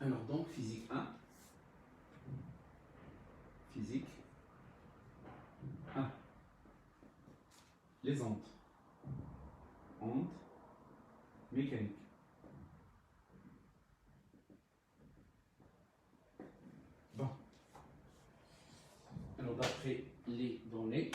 Alors donc, physique 1. Physique 1. Les ondes. Ondes mécaniques. Bon. Alors d'après les données,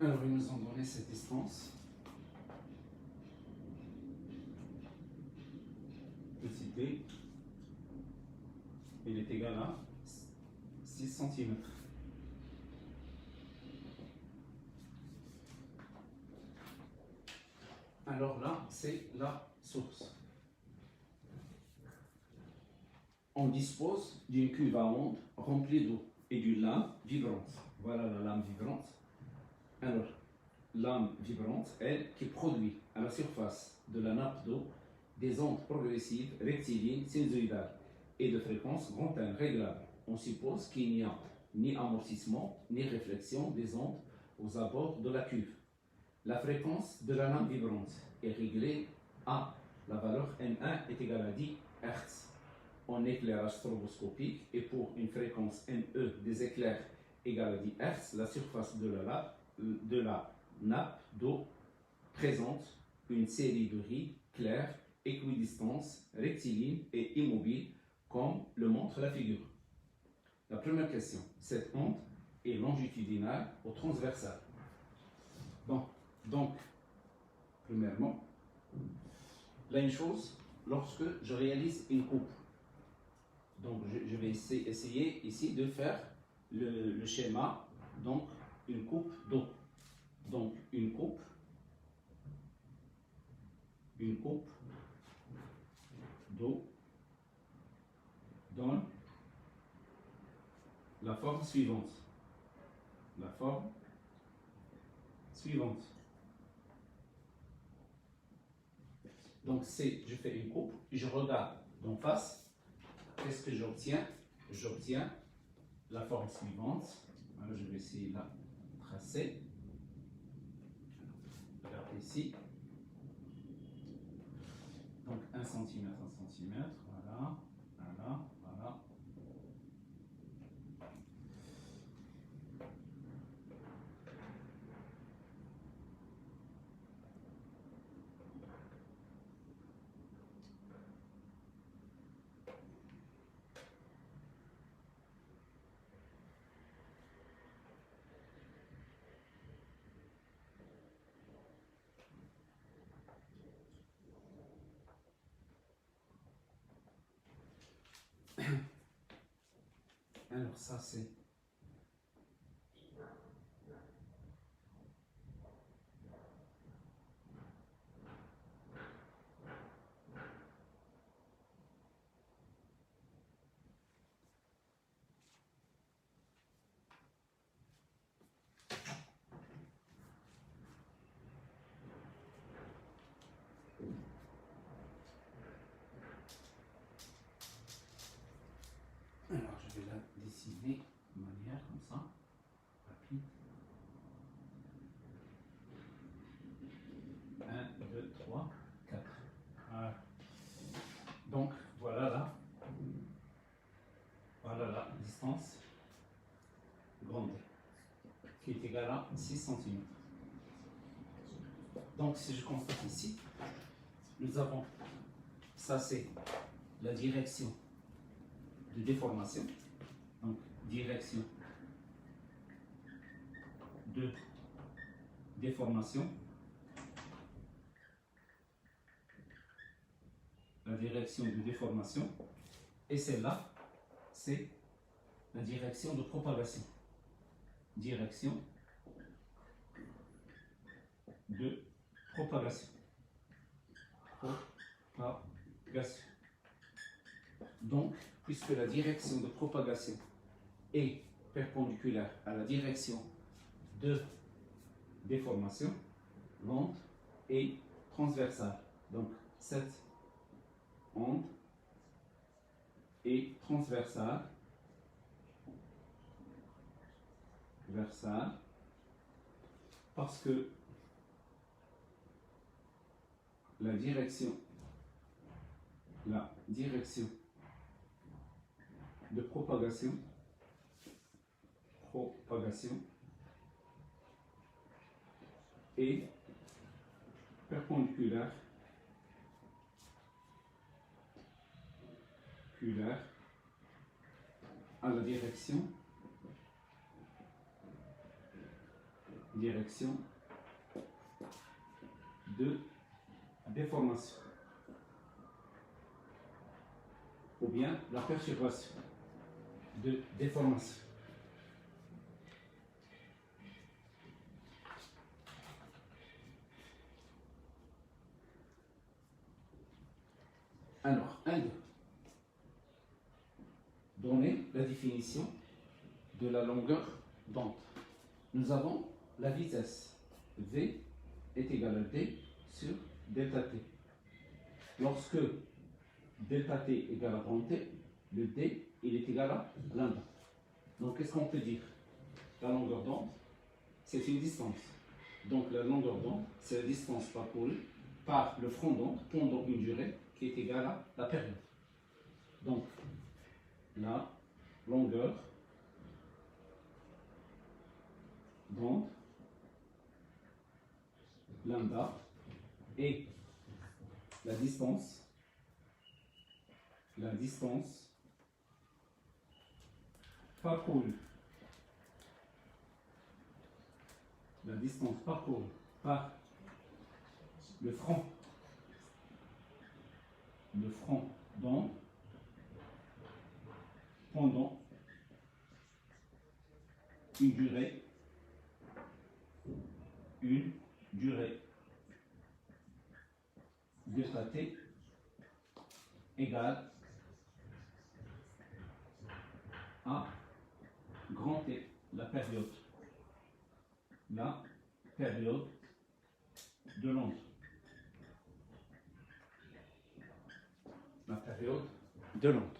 alors ils nous ont donné cette distance. Petit d, il est égal à 6 cm. Alors là, c'est la source. On dispose d'une cuve à ondes remplie d'eau et d'une lame vibrante. Voilà la lame vibrante. Alors, lame vibrante, elle, qui produit à la surface de la nappe d'eau des ondes progressives, rectilignes, sinusoïdales et de fréquence grand N réglables. On suppose qu'il n'y a ni amortissement ni réflexion des ondes aux abords de la cuve. La fréquence de la lame vibrante est réglée à la valeur N1 est égale à 10 Hz en éclairage stroboscopique, et pour une fréquence NE des éclairs égale à 10 Hz, la surface de la nappe d'eau présente une série de rides claires, équidistantes, rectilignes et immobiles, comme le montre la figure. La première question, cette onde est longitudinale ou transversale? Bon, donc, premièrement, là une chose, lorsque je réalise une coupe, donc je vais essayer ici de faire le schéma, donc une coupe d'eau. Donc une coupe d'eau donne la forme suivante. La forme suivante. Donc je fais une coupe, je regarde d'en face. Qu'est-ce que j'obtiens? J'obtiens la forme suivante. Alors je vais essayer de la tracer. Regardez ici. Donc 1 cm, 1 cm, voilà, voilà, voilà. Alors ça c'est alors je vais la dessiner de manière comme ça, rapide. 1, 2, 3, 4. Voilà. Donc voilà la distance grande qui est égale à 6 cm. Donc si je constate ici, nous avons, ça c'est la direction de déformation, donc direction de déformation, la direction de déformation, et celle-là, c'est la direction de propagation. Direction de propagation. Propagation. Donc, puisque la direction de propagation est perpendiculaire à la direction de déformation, l'onde est transversale. Donc, cette onde est transversale, parce que la direction de propagation est perpendiculaire à la direction de déformation ou bien la perturbation de déformation. Alors, 1-2. Donner la définition de la longueur d'onde. Nous avons la vitesse V est égale à D sur delta T. Lorsque delta T est égal à 30T, le D il est égal à lambda. Donc qu'est-ce qu'on peut dire? La longueur d'onde, c'est une distance. Donc la longueur d'onde, c'est la distance parcourue par le front d'onde pendant une durée qui est égale à la période. Donc la longueur d'onde lambda est la distance parcourue par le front d'onde pendant une durée delta T égale à grand T, la période de l'onde. La période de l'onde.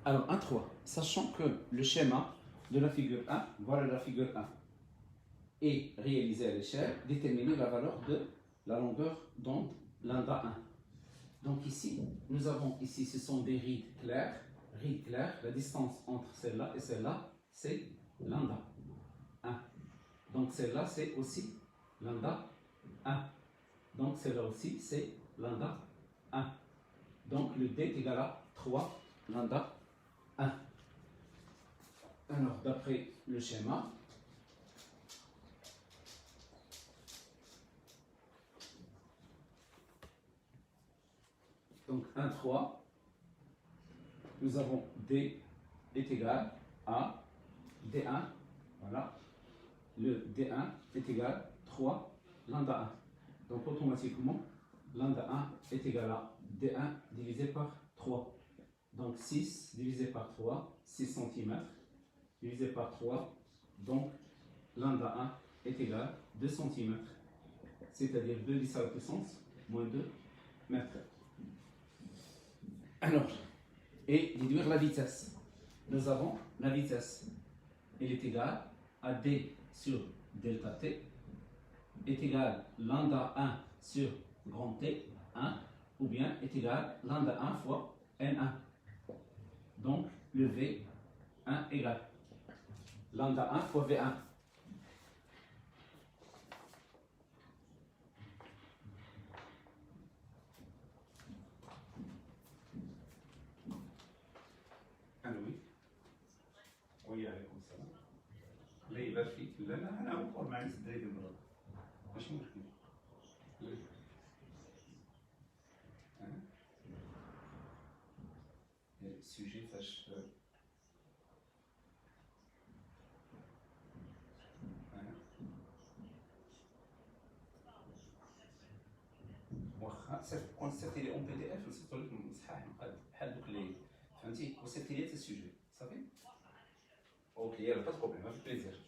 Alors, 1-3, sachant que le schéma de la figure 1, voilà la figure 1, est réalisé à l'échelle, déterminer la valeur de la longueur d'onde lambda 1. Donc ici, nous avons ici, ce sont des rides claires, la distance entre celle-là et celle-là, c'est lambda 1. Donc celle-là, c'est aussi lambda 1. Donc celle-là aussi, c'est lambda 1. Donc le D est égal à 3 lambda 1. Alors, d'après le schéma, donc 1, 3, nous avons D est égal à D1, voilà, le D1 est égal à 3 lambda 1. Donc automatiquement, lambda 1 est égal à D1 divisé par 3. Donc 6 divisé par 3, 6 cm, divisé par 3, donc lambda 1 est égal à 2 cm. c'est-à-dire 2 10 à la puissance moins 2 mètres. Alors, et déduire la vitesse. Nous avons la vitesse. Elle est égale à d sur delta t est égal lambda 1 sur grand T 1 ou bien est égal lambda 1 fois N1. Donc le V1 égale lambda 1 fois V1. انا وي ويا عليكم السلام لا يبان فيك لا لا انا اقول مع الناس الدراري المرض ماشي مشكل السوجي فاش واخا صافي كون سيرتي لي اون بي دي اف نسيتو لك صحاح بحال دوك اللي فهمتي وسيرتي لي السوجي صافي اوكي يلا با بروبليم افيك بليزير.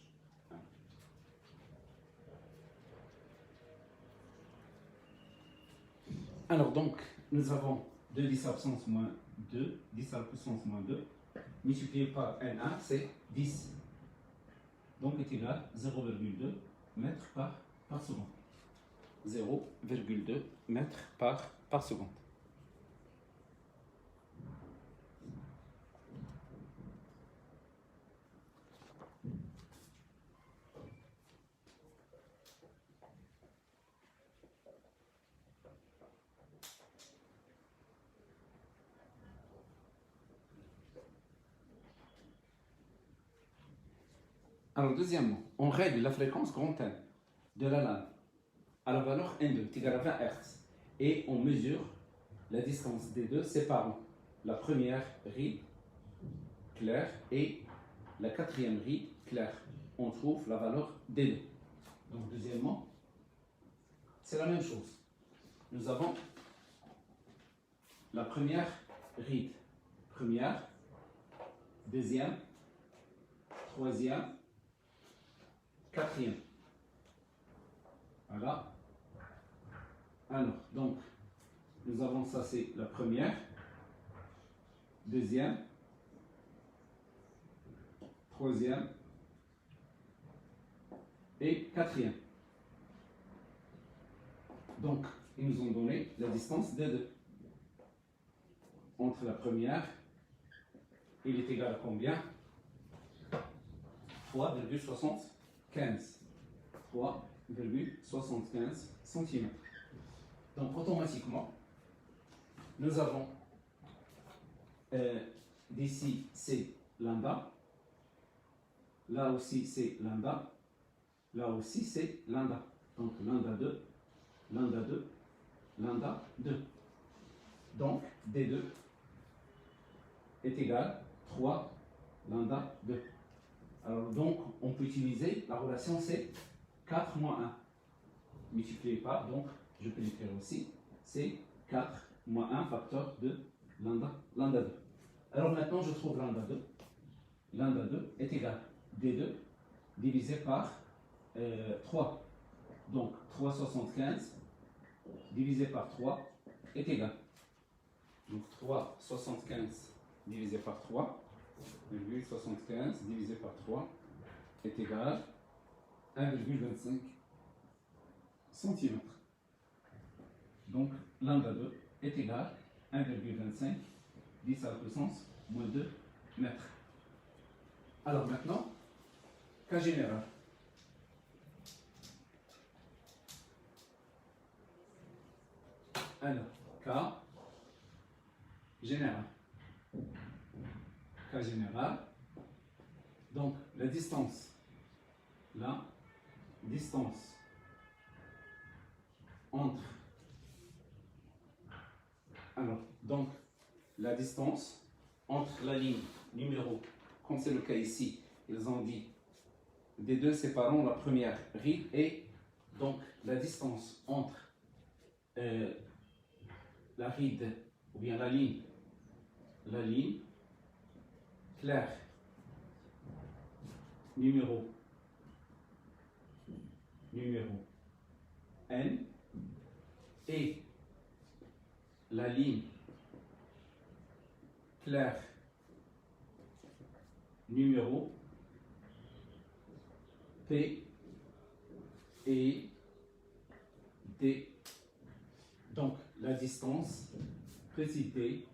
Alors donc, nous avons 2 10 à la puissance moins 2, 10 à la puissance moins 2, multiplié par N1, c'est 10. Donc est égal à 0,2 mètres par seconde. 0,2 mètres par seconde. Alors, deuxièmement, on règle la fréquence grand N de la lame à la valeur N2, égale à 20 Hz. Et on mesure la distance des deux séparant la première ride claire et la quatrième ride claire. On trouve la valeur des deux. Donc, deuxièmement, c'est la même chose. Nous avons la première ride, première, deuxième, troisième, quatrième. Voilà. Alors, donc, nous avons ça, c'est la première, deuxième, troisième et quatrième. Donc, ils nous ont donné la distance des deux. Entre la première, il est égal à combien? 3,75. 3,75 cm. Donc automatiquement, nous avons d'ici c'est lambda, là aussi c'est lambda, là aussi c'est lambda. Donc lambda 2, lambda 2, lambda 2. Donc D2 est égal à 3 lambda 2. Alors donc on peut utiliser la relation c'est 4 moins 1 multiplié par, donc je peux l'écrire aussi, c'est 4 moins 1 facteur de lambda 2. Alors maintenant je trouve lambda 2. Lambda 2 est égal à D2 divisé par 3. Donc 3,75 divisé par 3 est égal. Donc 3,75 divisé par 3, 1,75 divisé par 3 est égal à 1,25 cm. Donc lambda 2 est égal à 1,25 10 à la puissance moins 2 mètres. Alors maintenant, cas général. Alors, cas général. Cas général. Donc, la distance. La distance entre. Alors, donc, la distance entre la ligne numéro, comme c'est le cas ici, ils ont dit des deux séparant la première ride et donc la distance entre la ride ou bien la ligne claire numéro N et la ligne claire numéro P et D. Donc la distance petit d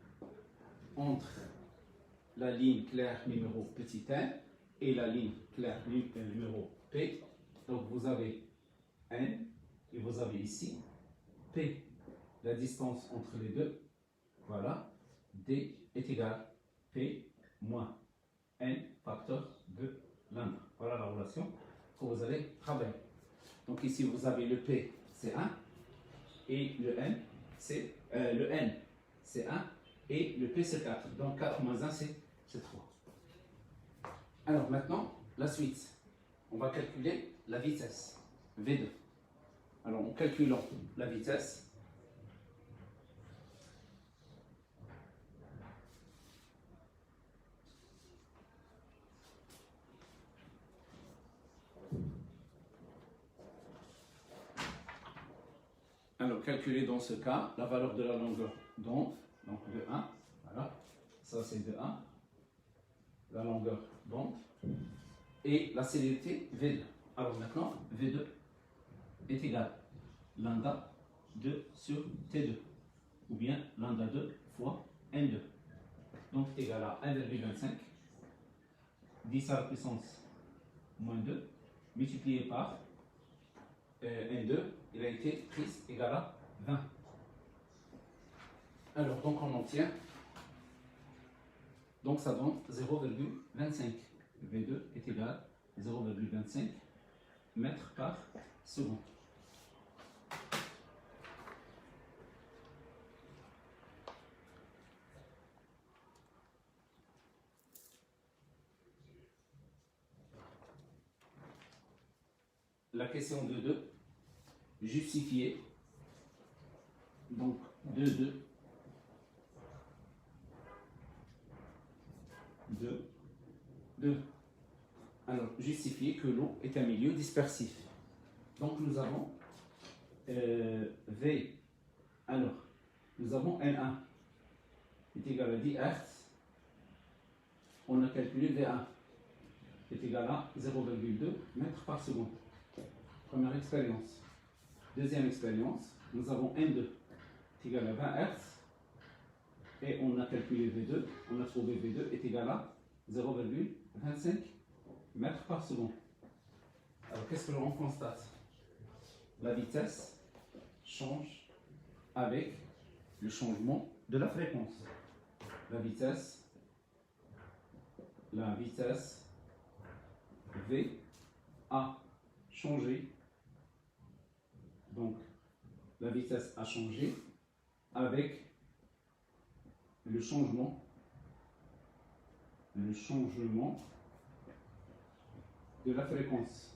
entre la ligne claire numéro petit n et la ligne claire numéro P. Donc vous avez N et vous avez ici P, la distance entre les deux. Voilà, D est égal P moins N facteur de lambda. Voilà la relation que vous allez travailler. Donc ici vous avez le P, c'est 1, et le N, c'est c'est 1, et le P, c'est 4. Donc 4 moins 1, c'est 3. Alors maintenant, la suite. On va calculer la vitesse, V2. Alors en calculant la vitesse, alors calculer dans ce cas la valeur de la longueur d'onde, donc de 1, voilà, ça c'est de 1, la longueur d'onde, et la célérité V2. Alors maintenant, V2 est égal lambda 2 sur T2, ou bien lambda 2 fois N2. Donc égal à 1,25, 10 à la puissance moins 2, multiplié par N2, il a été pris égal à 20. Alors donc on obtient, donc ça donne 0,25. V2 est égal à 0,25 mètres par seconde. La question de 2, justifier, donc 2, 2. Alors, justifier que l'eau est un milieu dispersif. Donc, nous avons V. Alors, nous avons N1 est égal à 10 Hz. On a calculé V1 est égal à 0,2 mètres par seconde. Première expérience. Deuxième expérience, nous avons N2 est égal à 20 Hz. Et on a calculé V2, on a trouvé V2 est égal à 0,25 mètres par seconde. Alors qu'est-ce que l'on constate? La vitesse change avec le changement de la fréquence. La vitesse V a changé. Donc la vitesse a changé avec le changement de la fréquence.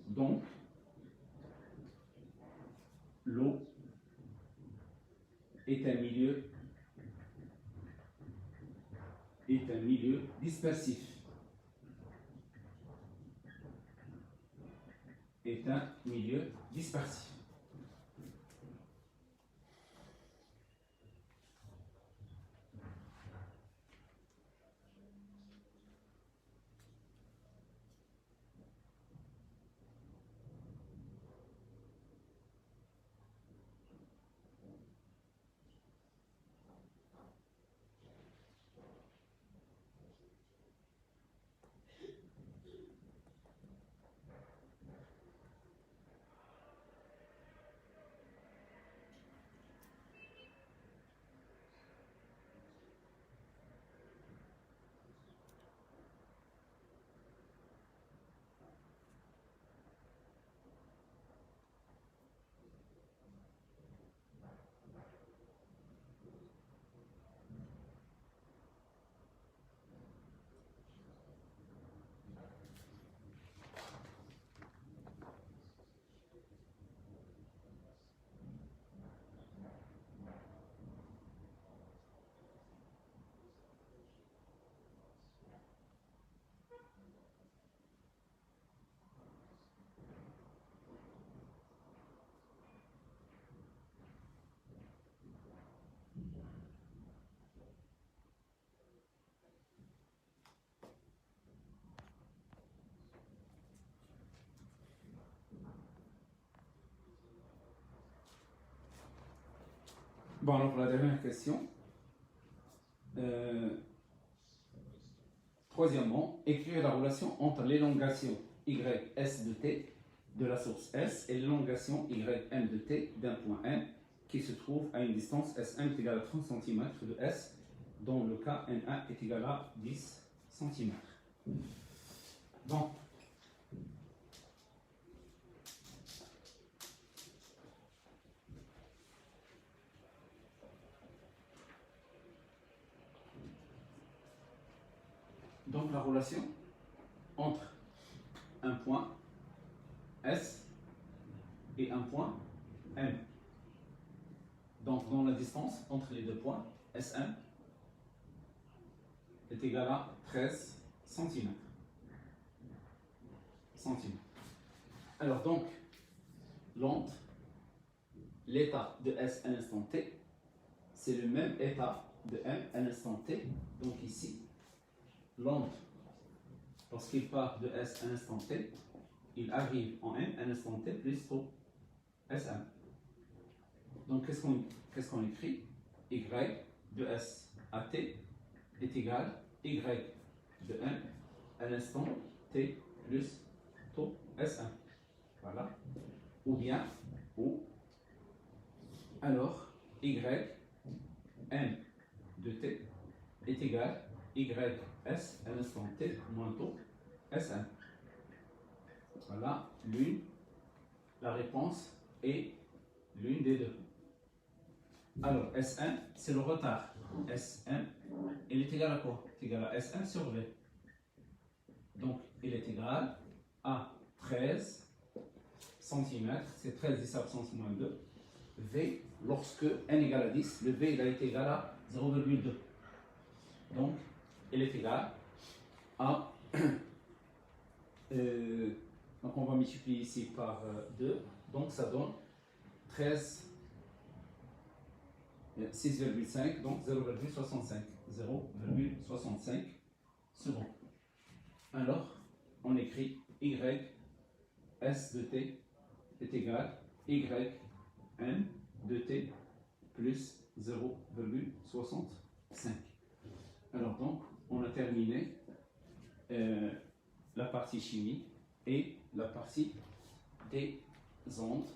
Donc, l'eau est un milieu dispersif. Bon, alors la dernière question. Troisièmement, écrire la relation entre l'élongation ys de t de la source S et l'élongation ym de t d'un point M qui se trouve à une distance Sm est égale à 30 cm de S, dont le cas N1 est égal à 10 cm. Donc, la relation entre un point S et un point M. Donc, dans la distance entre les deux points, Sm est égal à 13 cm. Alors donc, l'onde, l'état de S à l'instant t, c'est le même état de M à l'instant t. Donc ici, l'onde, lorsqu'il part de S à l'instant t, il arrive en M à l'instant t plus tôt Sm. Donc qu'est-ce qu'on écrit? Y de S à t est égal à Y de M à l'instant t plus taux S1. Voilà. Ou bien, alors Y M de t est égal à Y S à l'instant t moins taux S1. Voilà la réponse est l'une des deux. Alors, S1, c'est le retard. S1, il est égal à quoi? Il est égal à S1 sur V. Donc, il est égal à 13 cm, c'est 13 10 absence moins 2. V, lorsque n égale à 10, le V il a été égal à 0,2. Donc, il est égal à... donc, on va multiplier ici par 2. Donc, ça donne 13... 6,5, donc 0,65. 0,65 secondes. Alors, on écrit Y S de t est égal à Y M de t plus 0,65. Alors donc, on a terminé la partie chimie et la partie des ondes